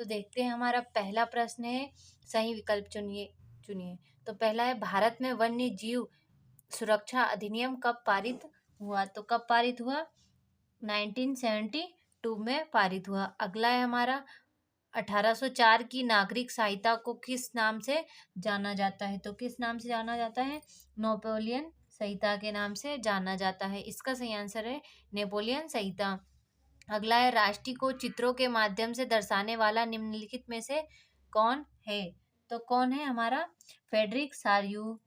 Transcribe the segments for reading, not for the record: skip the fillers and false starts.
तो देखते हैं हमारा पहला प्रश्न है, सही विकल्प चुनिए चुनिए। तो पहला है, भारत में वन्य जीव सुरक्षा अधिनियम कब पारित हुआ? तो कब पारित हुआ? 1972 में पारित हुआ। अगला है हमारा, 1804 की नागरिक संहिता को किस नाम से जाना जाता है? तो किस नाम से जाना जाता है? नेपोलियन संहिता के नाम से जाना जाता है। इसका सही आंसर है नेपोलियन संहिता। अगला है, राष्ट्रीय को चित्रों के माध्यम से दर्शाने वाला निम्नलिखित में से कौन है? तो कौन है हमारा? फ्रेडरिक सार्यू।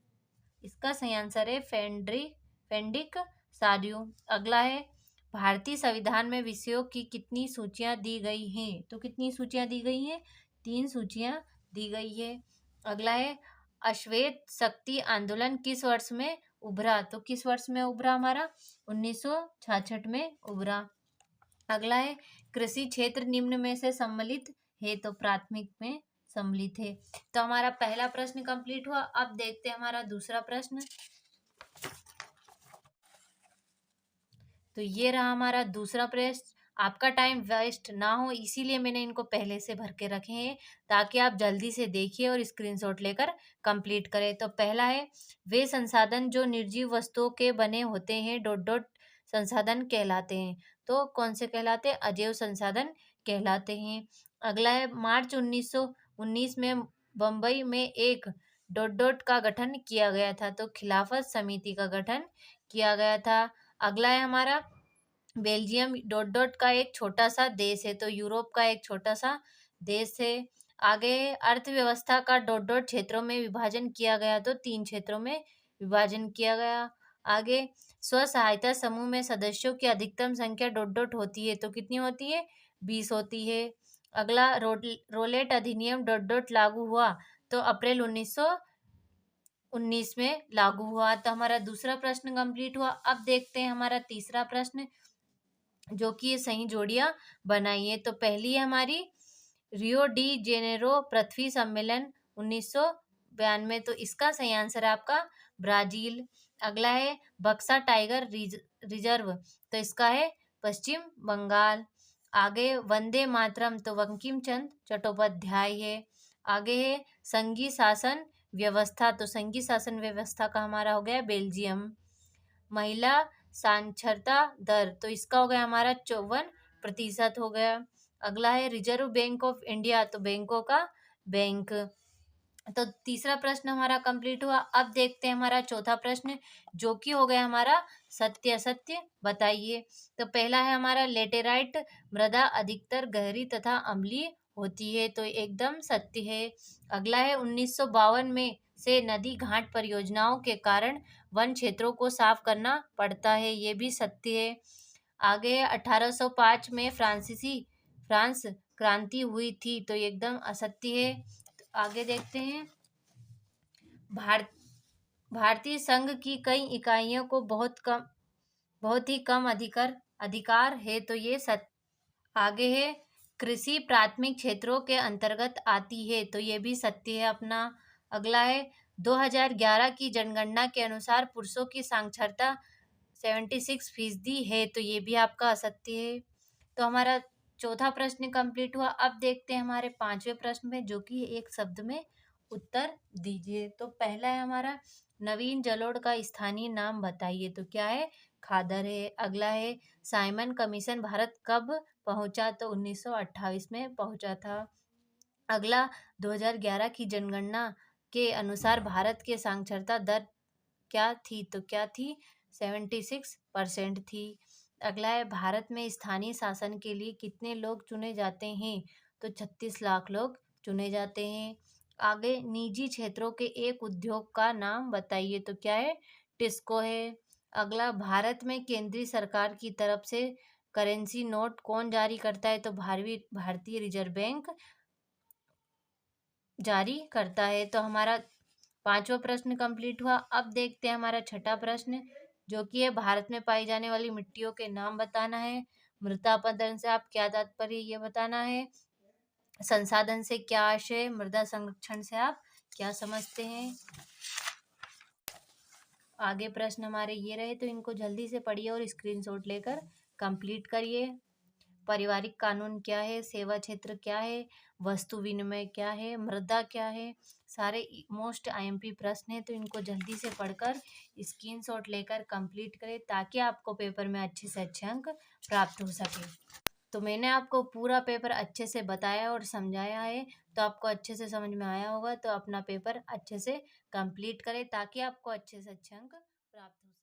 इसका सही आंसर है फेंडिक सार्यू। अगला है, भारतीय संविधान में विषयों की कितनी सूचियां दी गई हैं? तो कितनी सूचियां दी गई हैं? 3 सूचियां दी गई है। अगला है, अश्वेत शक्ति आंदोलन किस वर्ष में उभरा? तो किस वर्ष में उभरा हमारा? 1966 में उभरा। अगला है, कृषि क्षेत्र निम्न में से सम्मिलित है? तो प्राथमिक में सम्मिलित है। तो हमारा पहला प्रश्न कंप्लीट हुआ। अब देखते हैं हमारा दूसरा प्रश्न। तो ये रहा हमारा दूसरा प्रश्न। आपका टाइम वेस्ट ना हो इसीलिए मैंने इनको पहले से भर के रखे हैं, ताकि आप जल्दी से देखिए और स्क्रीनशॉट लेकर कंप्लीट करें। तो पहला है, वे संसाधन जो निर्जीव वस्तुओं के बने होते हैं डॉट डॉट संसाधन कहलाते हैं? तो कौन से कहलाते हैं? अजैव संसाधन कहलाते हैं। अगला है, मार्च 1919 में बम्बई में एक डॉट डॉट का गठन किया गया था? तो खिलाफत समिति का गठन किया गया था। अगला है हमारा, बेल्जियम डॉट डॉट का एक छोटा सा देश है? तो यूरोप का एक छोटा सा देश है। आगे है, अर्थव्यवस्था का डॉट डॉट क्षेत्रों में विभाजन किया गया? तो 3 क्षेत्रों में विभाजन किया गया। आगे, स्व सहायता समूह में सदस्यों की अधिकतम संख्या डॉट डॉट होती है? तो कितनी होती है? 20 होती है। अगला, रोलेट अधिनियम डॉट डॉट लागू हुआ? तो अप्रैल 1919 में लागू हुआ। तो हमारा दूसरा प्रश्न कंप्लीट हुआ। अब देखते हैं हमारा तीसरा प्रश्न, जो कि ये सही जोड़ियां बनाइए। तो पहली है हमारी, रियो डी जेनेरो पृथ्वी सम्मेलन 1992, तो इसका सही आंसर है आपका ब्राजील। अगला है, बक्सा टाइगर रिजर्व, तो इसका है पश्चिम बंगाल। आगे, वंदे मातरम, तो बंकिम चंद्र चट्टोपाध्याय है। आगे है, संघीय शासन व्यवस्था, तो संघीय शासन व्यवस्था का हमारा हो गया बेल्जियम। महिला साक्षरता दर, तो इसका हो गया हमारा 54% हो गया। अगला है, रिजर्व बैंक ऑफ इंडिया, तो बैंकों का बैंक। तो तीसरा प्रश्न हमारा कंप्लीट हुआ। अब देखते हैं हमारा चौथा प्रश्न, जो कि हो गया हमारा सत्य असत्य बताइए। तो पहला है हमारा, लेटेराइट मृदा अधिकतर गहरी तथा अम्लीय होती है? तो एकदम सत्य है। अगला है, 1952 में से नदी घाट परियोजनाओं के कारण वन क्षेत्रों को साफ करना पड़ता है? ये भी सत्य है। आगे, 1805 में फ्रांस क्रांति हुई थी? तो एकदम असत्य है। तो आगे देखते हैं, भारत भारतीय संघ की कई इकाइयों को बहुत ही कम अधिकार है? तो ये आगे है, कृषि प्राथमिक क्षेत्रों के अंतर्गत आती है? तो ये भी सत्य है अपना। अगला है, 2011 की जनगणना के अनुसार पुरुषों की साक्षरता 76% है? तो ये भी आपका असत्य है। तो हमारा चौथा प्रश्न कंप्लीट हुआ। अब देखते हैं हमारे पांचवें प्रश्न में, जो कि एक शब्द में उत्तर दीजिए। तो पहला है हमारा, नवीन जलोढ़ का स्थानीय नाम बताइए? तो क्या है? खादर है। अगला है, साइमन कमीशन भारत कब पहुंचा? तो 1928 में पहुंचा था। अगला, 2011 की जनगणना के अनुसार भारत के साक्षरता दर क्या थी? तो क्या थी? 76% थी। अगला है, भारत में स्थानीय शासन के लिए कितने लोग चुने जाते हैं? तो 36 लाख लोग चुने जाते हैं। आगे, निजी क्षेत्रों के एक उद्योग का नाम बताइए? तो क्या है? टिस्को है। अगला, भारत में केंद्रीय सरकार की तरफ से करेंसी नोट कौन जारी करता है? तो भारतीय रिजर्व बैंक जारी करता है। तो हमारा पांचवा प्रश्न कंप्लीट हुआ। अब देखते हैं हमारा छठा प्रश्न, जो कि है, भारत में पाई जाने वाली मिट्टियों के नाम बताना है। मृदापरण से आप क्या तात्पर्य ये बताना है। संसाधन से क्या आशय, मृदा संरक्षण से आप क्या समझते हैं। आगे प्रश्न हमारे ये रहे, तो इनको जल्दी से पढ़िए और स्क्रीनशॉट लेकर कंप्लीट करिए। पारिवारिक कानून क्या है, सेवा क्षेत्र क्या है, वस्तु विनिमय क्या है, मृदा क्या है, सारे मोस्ट आईएमपी प्रश्न हैं। तो इनको जल्दी से पढ़कर स्क्रीनशॉट लेकर कंप्लीट करें ताकि आपको पेपर में अच्छे से अच्छे अंक प्राप्त हो सके। तो मैंने आपको पूरा पेपर अच्छे से बताया और समझाया है, तो आपको अच्छे से समझ में आया होगा। तो अपना पेपर अच्छे से कंप्लीट करें ताकि आपको अच्छे से अच्छे अंक प्राप्त हो।